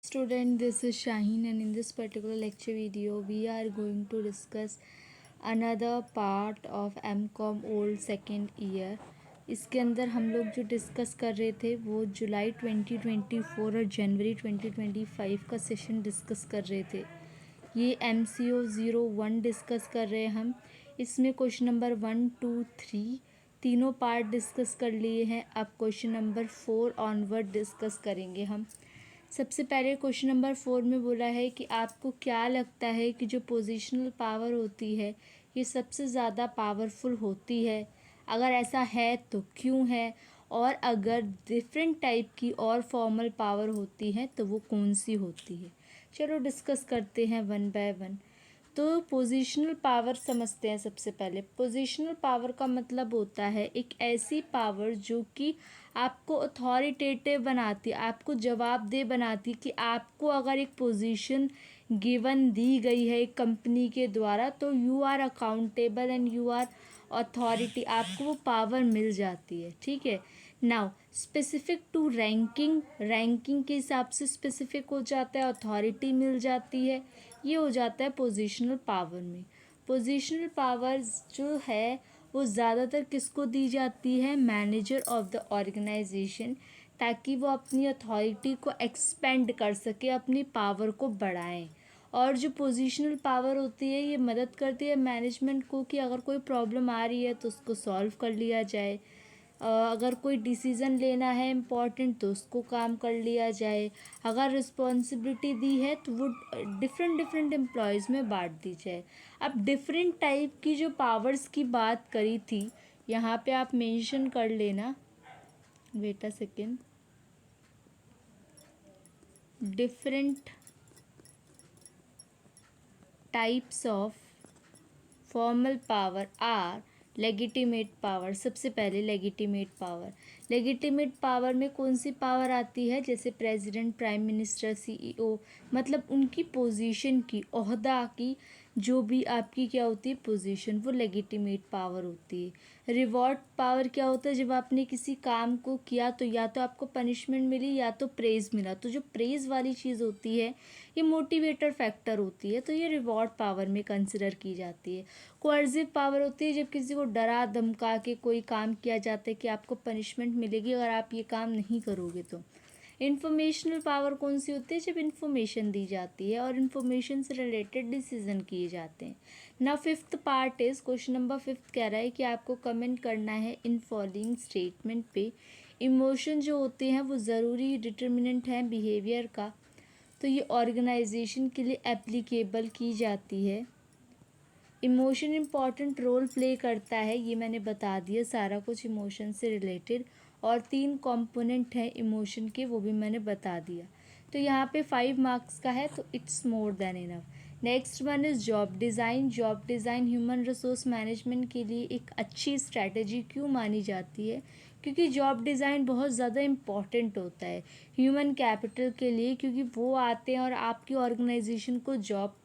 Student, this is Shaheen, and in this particular lecture video we are going to discuss another part of MCOM old second year. इसके अंदर हम लोग जो discuss कर रहे थे वो जुलाई 2024 और जनवरी 2025 का सेशन डिस्कस कर रहे थे। ये MCO 01 डिस्कस कर रहे हैं हम। इसमें क्वेश्चन नंबर 1, 2, 3 तीनों पार्ट डिस्कस कर लिए हैं। अब क्वेश्चन नंबर 4 ऑनवर्ड डिस्कस करेंगे हम। सबसे पहले क्वेश्चन नंबर 4 में बोला है कि आपको क्या लगता है कि जो पोजीशनल पावर होती है ये सबसे ज़्यादा पावरफुल होती है, अगर ऐसा है तो क्यों है, और अगर डिफरेंट टाइप की और फॉर्मल पावर होती है तो वो कौन सी होती है। चलो डिस्कस करते हैं वन बाय वन। तो पोजीशनल पावर समझते हैं। सबसे पहले पोजीशनल पावर का मतलब होता है एक ऐसी पावर जो कि आपको अथॉरिटेटिव बनाती, आपको जवाबदेह बनाती कि आपको अगर एक पोजीशन गिवन दी गई है एक कंपनी के द्वारा तो you are accountable and you are authority, आपको वो पावर मिल जाती है। ठीक है। Now specific to ranking, ranking के हिसाब से स्पेसिफिक हो जाता है, अथॉरिटी मिल जाती है। ये हो जाता है पोजीशनल पावर में। पोजीशनल पावर जो है वो ज़्यादातर किसको दी जाती है, मैनेजर ऑफ द ऑर्गेनाइजेशन, ताकि वो अपनी अथॉरिटी को एक्सपेंड कर सके, अपनी पावर को बढ़ाएं। और जो पोजीशनल पावर होती है ये मदद करती है मैनेजमेंट को कि अगर कोई प्रॉब्लम आ रही है तो उसको सॉल्व कर लिया जाए, अगर कोई डिसीज़न लेना है इम्पॉर्टेंट तो उसको काम कर लिया जाए, अगर रिस्पॉन्सिबिलिटी दी है तो वो डिफरेंट डिफरेंट एम्प्लॉयज़ में बांट दी जाए। अब डिफरेंट टाइप की जो पावर्स की बात करी थी यहाँ पे आप मेंशन कर लेना, wait a second. Different types of formal power are legitimate power. सबसे पहले लेगिटिमेट पावर, लेगिटिमेट पावर में कौन सी पावर आती है, जैसे प्रेसिडेंट, प्राइम मिनिस्टर, CEO, मतलब उनकी पोजीशन की, ओहदा की, जो भी आपकी क्या होती है पोजीशन, वो लेगिटिमेट पावर होती है। रिवॉर्ड पावर क्या होता है, जब आपने किसी काम को किया तो या तो आपको पनिशमेंट मिली या तो प्रेज़ मिला, तो जो प्रेज़ वाली चीज़ होती है ये मोटिवेटर फैक्टर होती है, तो ये रिवॉर्ड पावर में कंसिडर की जाती है। कोअर्सिव पावर होती है जब किसी को डरा धमका के कोई काम किया जाता है कि आपको पनिशमेंट मिलेगी अगर आप ये काम नहीं करोगे तो। इंफॉर्मेशनल पावर कौन सी होती है, जब इंफॉर्मेशन दी जाती है और इंफॉर्मेशन से रिलेटेड डिसीजन किए जाते हैं। ना fifth part is, question number 5 कह रहा है कि आपको कमेंट करना है इन फॉलोइंग स्टेटमेंट पे। इमोशन जो होते हैं वो ज़रूरी डिटर्मिनेंट हैं बिहेवियर का, तो ये ऑर्गेनाइजेशन के लिए एप्लीकेबल की जाती है। इमोशन इम्पॉर्टेंट रोल प्ले करता है, ये मैंने बता दिया सारा कुछ इमोशन से रिलेटेड, और 3 कंपोनेंट हैं इमोशन के, वो भी मैंने बता दिया। तो यहाँ पे 5 मार्क्स का है तो it's more than enough. Next one is job design. Job design human resource management के लिए एक अच्छी स्ट्रैटेजी क्यों मानी जाती है, क्योंकि जॉब डिज़ाइन बहुत ज़्यादा इम्पॉर्टेंट होता है ह्यूमन कैपिटल के लिए, क्योंकि वो आते हैं और आपकी ऑर्गेनाइजेशन को जॉब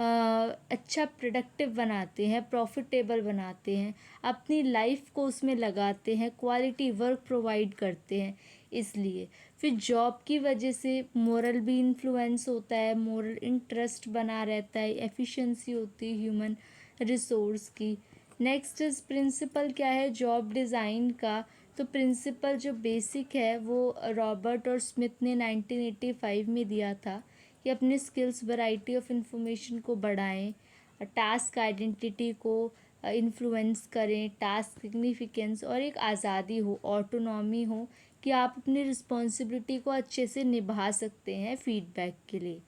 अच्छा प्रोडक्टिव बनाते हैं, प्रॉफिटेबल बनाते हैं, अपनी लाइफ को उसमें लगाते हैं, क्वालिटी वर्क प्रोवाइड करते हैं। इसलिए फिर जॉब की वजह से मोरल भी इन्फ्लुएंस होता है, मोरल इंटरेस्ट बना रहता है, एफिशिएंसी होती है ह्यूमन रिसोर्स की। नेक्स्ट इज प्रिंसिपल क्या है जॉब डिज़ाइन का, तो प्रिंसिपल जो बेसिक है वो रॉबर्ट और स्मिथ ने 1985 में दिया था कि अपने स्किल्स वैरायटी ऑफ इंफॉर्मेशन को बढ़ाएं, टास्क आइडेंटिटी को इन्फ्लुएंस करें, टास्क सिग्निफिकेंस, और एक आज़ादी हो, ऑटोनॉमी हो कि आप अपनी रिस्पॉन्सिबिलिटी को अच्छे से निभा सकते हैं फीडबैक के लिए।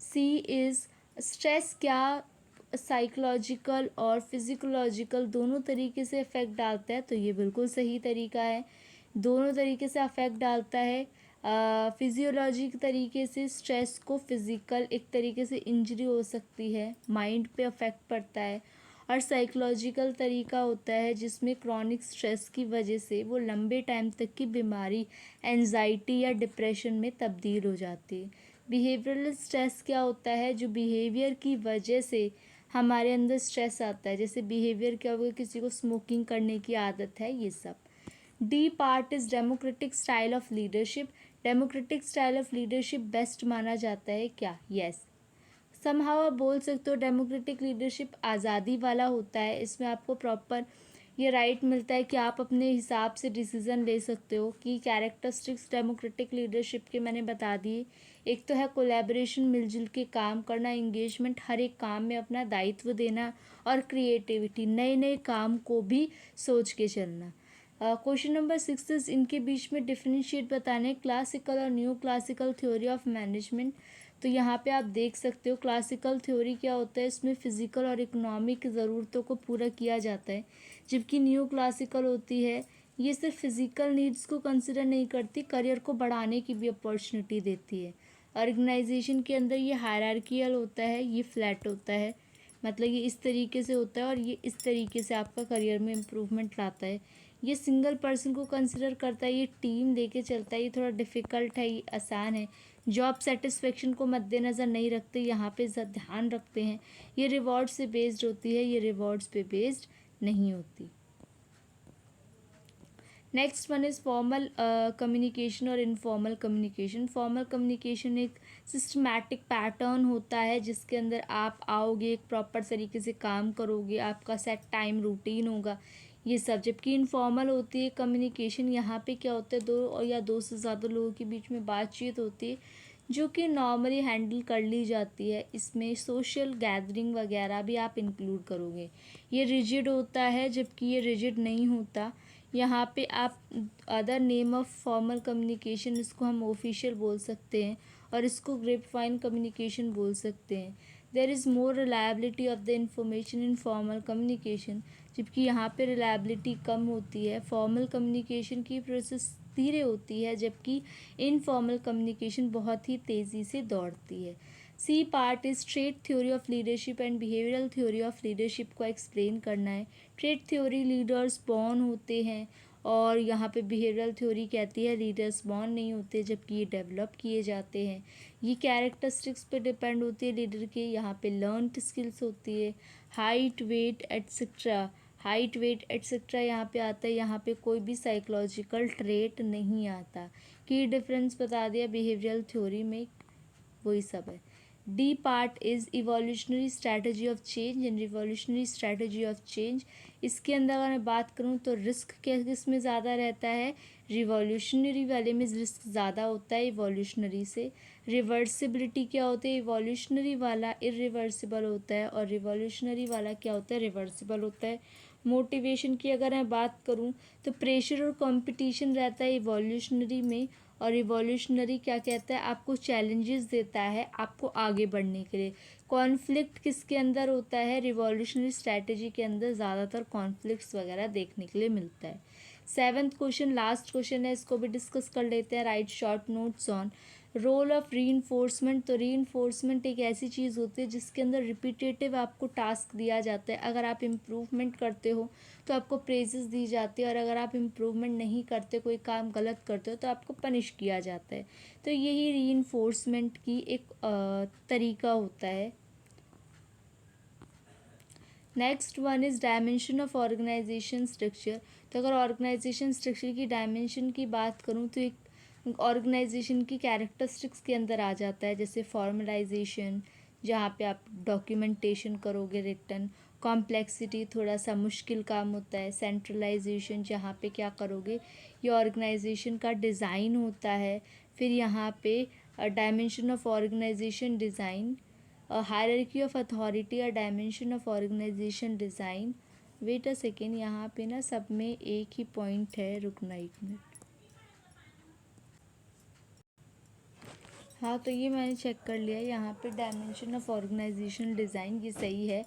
सी इज़ स्ट्रेस क्या साइकोलॉजिकल और फिज़िकोलॉजिकल दोनों तरीके से इफ़ेक्ट डालता है, तो ये बिल्कुल सही तरीका है, दोनों तरीके से अफेक्ट डालता है। फिजियोलॉजी के तरीके से स्ट्रेस को, फिज़िकल एक तरीके से इंजरी हो सकती है, माइंड पे अफेक्ट पड़ता है, और साइकोलॉजिकल तरीका होता है जिसमें क्रॉनिक स्ट्रेस की वजह से वो लंबे टाइम तक की बीमारी, एंजाइटी या डिप्रेशन में तब्दील हो जाती है। बिहेवियरल स्ट्रेस क्या होता है, जो बिहेवियर की वजह से हमारे अंदर स्ट्रेस आता है, जैसे बिहेवियर क्या होगा, किसी को स्मोकिंग करने की आदत है, ये सब। D part is democratic style of leadership. Democratic style of leadership best माना जाता है क्या? यस। समहाउ आप बोल सकते हो डेमोक्रेटिक लीडरशिप आज़ादी वाला होता है, इसमें आपको प्रॉपर ये राइट मिलता है कि आप अपने हिसाब से डिसीज़न ले सकते हो। कि कैरेक्टरिस्टिक्स डेमोक्रेटिक लीडरशिप के मैंने बता दिए। एक तो है कोलैबोरेशन, मिलजुल के काम करना, इंगेजमेंट, हर एक काम में अपना दायित्व देना, और क्रिएटिविटी, नए नए काम को भी सोच के चलना। क्वेश्चन नंबर 6 इनके बीच में डिफरेंशिएट बताने, क्लासिकल और new classical theory of management. तो यहाँ पे आप देख सकते हो क्लासिकल थ्योरी क्या होता है, इसमें फिजिकल और इकोनॉमिक ज़रूरतों को पूरा किया जाता है, जबकि न्यू क्लासिकल होती है ये सिर्फ फिजिकल नीड्स को कंसिडर नहीं करती, करियर को बढ़ाने की भी अपॉर्चुनिटी देती है। ऑर्गेनाइजेशन के अंदर ये हायरार्कियल होता है, ये फ्लैट होता है, मतलब ये इस तरीके से होता है और ये इस तरीके से आपका करियर में इम्प्रूवमेंट लाता है। ये सिंगल पर्सन को कंसिडर करता है, ये टीम लेके चलता है, ये थोड़ा डिफ़िकल्ट है, ये आसान है। जॉब सेटिस्फेक्शन को मद्देनज़र नहीं रखते, यहाँ पे ध्यान रखते हैं। ये रिवॉर्ड से बेस्ड होती है, ये रिवॉर्ड्स पे बेस्ड नहीं होती। Next one is formal communication और इनफॉर्मल कम्युनिकेशन। फॉर्मल कम्युनिकेशन एक सिस्टमैटिक पैटर्न होता है जिसके अंदर आप आओगे, एक प्रॉपर तरीके से काम करोगे, आपका सेट टाइम रूटीन होगा, ये सब। जबकि इनफॉर्मल होती है कम्युनिकेशन, यहाँ पे क्या होता है, दो या दो से ज़्यादा लोगों के बीच में बातचीत होती है जो कि नॉर्मली हैंडल कर ली जाती है। इसमें सोशल गैदरिंग वगैरह भी आप इंक्लूड करोगे। ये रिजिड होता है, जबकि ये रिजिड नहीं होता। यहाँ पे आप other name of formal communication, इसको हम ऑफिशियल बोल सकते हैं और इसको ग्रेपवाइन कम्युनिकेशन बोल सकते हैं। There is more reliability of the information in formal communication, जबकि यहाँ पे रिलायबिलिटी कम होती है। फॉर्मल कम्युनिकेशन की प्रोसेस धीरे होती है, जबकि इनफॉर्मल कम्युनिकेशन बहुत ही तेज़ी से दौड़ती है। C part is trade theory of leadership and behavioural theory of leadership को एक्सप्लेन करना है। ट्रेड थ्योरी लीडर्स बॉर्न होते हैं और यहाँ पे बिहेवियरल थ्योरी कहती है लीडर्स बॉर्न नहीं होते, जबकि ये डेवलप किए जाते हैं। ये कैरेक्टरिस्टिक्स पे डिपेंड होती है लीडर के। यहाँ पे लर्नड स्किल्स होती है, height, weight etcetera. Height, weight etcetera यहाँ पे आता है, यहाँ पे कोई भी साइकोलॉजिकल ट्रेट नहीं आता। की डिफरेंस बता दिया बिहेवियरल थ्योरी में, वही सब है। D part is evolutionary strategy of change and revolutionary strategy of change. इसके अंदर अगर मैं बात करूँ तो रिस्क किस में ज़्यादा रहता है, रिवॉल्यूशनरी वाले में रिस्क ज़्यादा होता है इवोल्यूशनरी से। रिवर्सिबिलिटी क्या होती है, इवोल्यूशनरी वाला इरिवर्सिबल होता है और रिवॉल्यूशनरी वाला क्या होता है, रिवर्सिबल होता है। मोटिवेशन की अगर मैं बात करूँ तो प्रेशर और कंपटीशन रहता है इवोल्यूशनरी में, और इवोल्यूशनरी क्या कहता है, आपको चैलेंजेस देता है आपको आगे बढ़ने के लिए। कॉन्फ्लिक्ट किसके अंदर होता है, रिवॉल्यूशनरी स्ट्रैटेजी के अंदर ज़्यादातर कॉन्फ्लिक्ट्स वगैरह देखने के लिए मिलता है। 7th क्वेश्चन लास्ट क्वेश्चन है, इसको भी डिस्कस कर लेते हैं। Right short notes on roll of reinforcement. तो रीइंफोर्समेंट एक ऐसी चीज़ होती है जिसके अंदर रिपीटेटिव आपको टास्क दिया जाता है। अगर आप इम्प्रूवमेंट करते हो तो आपको प्रेजेस दी जाती है, और अगर आप इम्प्रूवमेंट नहीं करते, कोई काम गलत करते हो, तो आपको पनिश किया जाता है। तो यही रीइंफोर्समेंट की एक तरीका होता है। Next one is dimension of organisation structure. तो अगर ऑर्गेनाइजेशन स्ट्रक्चर की डायमेंशन की बात करूँ तो एक ऑर्गेनाइजेशन की कैरेक्टरिस्टिक्स के अंदर आ जाता है, जैसे फॉर्मलाइजेशन, जहाँ पे आप डॉक्यूमेंटेशन करोगे रिटन। कॉम्प्लेक्सिटी, थोड़ा सा मुश्किल काम होता है। सेंट्रलाइजेशन, जहाँ पे क्या करोगे, ये ऑर्गेनाइजेशन का डिज़ाइन होता है। फिर यहाँ पे dimension of organisation design, hierarchy of authority, और dimension of organisation design. Wait a second, यहाँ पे ना सब में एक ही पॉइंट है, रुकना 1 मिनट। हाँ, तो ये मैंने चेक कर लिया, यहाँ पे डायमेंशन ऑफ ऑर्गेनाइजेशनल डिज़ाइन ये सही है।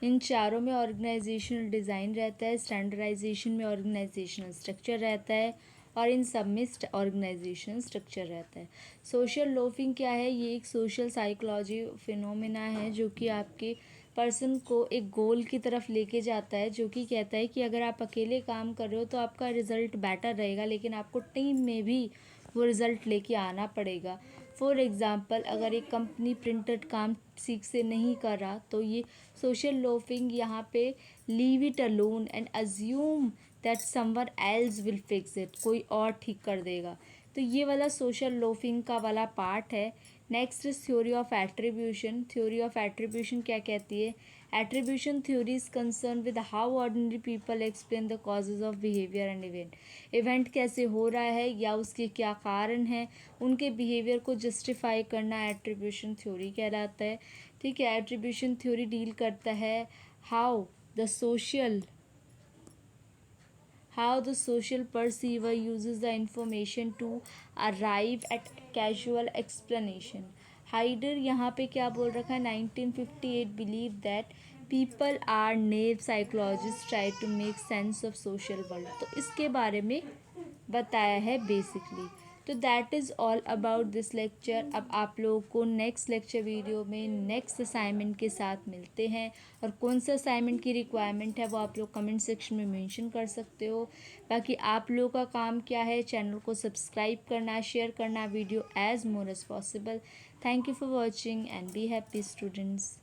इन चारों में ऑर्गेनाइजेशनल डिज़ाइन रहता है, स्टैंडर्डाइजेशन में ऑर्गेनाइजेशनल स्ट्रक्चर रहता है, और इन सब में ऑर्गेनाइजेशनल स्ट्रक्चर रहता है। सोशल लोफिंग क्या है, ये एक सोशल साइकोलॉजी फिनोमेना है जो कि आपके पर्सन को एक गोल की तरफ लेके जाता है, जो कि कहता है कि अगर आप अकेले काम कर रहे हो तो आपका रिज़ल्ट बेटर रहेगा, लेकिन आपको टीम में भी वो रिज़ल्ट लेके आना पड़ेगा। फॉर एग्ज़ाम्पल, अगर एक कंपनी प्रिंटेड काम ठीक से नहीं कर रहा तो ये सोशल लोफिंग यहाँ पे leave it alone and assume that someone else will fix it, कोई और ठीक कर देगा। तो ये वाला सोशल लोफिंग का वाला पार्ट है। Next is theory of attribution. Theory of attribution क्या कहती है? Attribution theory is concern with how ordinary people explain the causes of behaviour and event. Event कैसे हो रहा है या उसके क्या कारण हैं, उनके बिहेवियर को जस्टिफाई करना एट्रीब्यूशन थ्योरी कहलाता है। ठीक है, एट्रीब्यूशन थ्योरी डील करता है how the social perceiver uses the information to arrive at casual explanation। Heider यहाँ पे क्या बोल रखा है? 1958 believe that people are naive psychologists try to make sense of social world. तो इसके बारे में बताया है बेसिकली। तो that is all about this lecture. अब आप लोगों को नेक्स्ट लेक्चर वीडियो में नेक्स्ट असाइनमेंट के साथ मिलते हैं, और कौन सा असाइनमेंट की रिक्वायरमेंट है वो आप लोग कमेंट सेक्शन में मेंशन कर सकते हो। बाकी आप लोगों का काम क्या है? चैनल को सब्सक्राइब करना, शेयर करना video as more as possible. Thank you for watching and be happy students.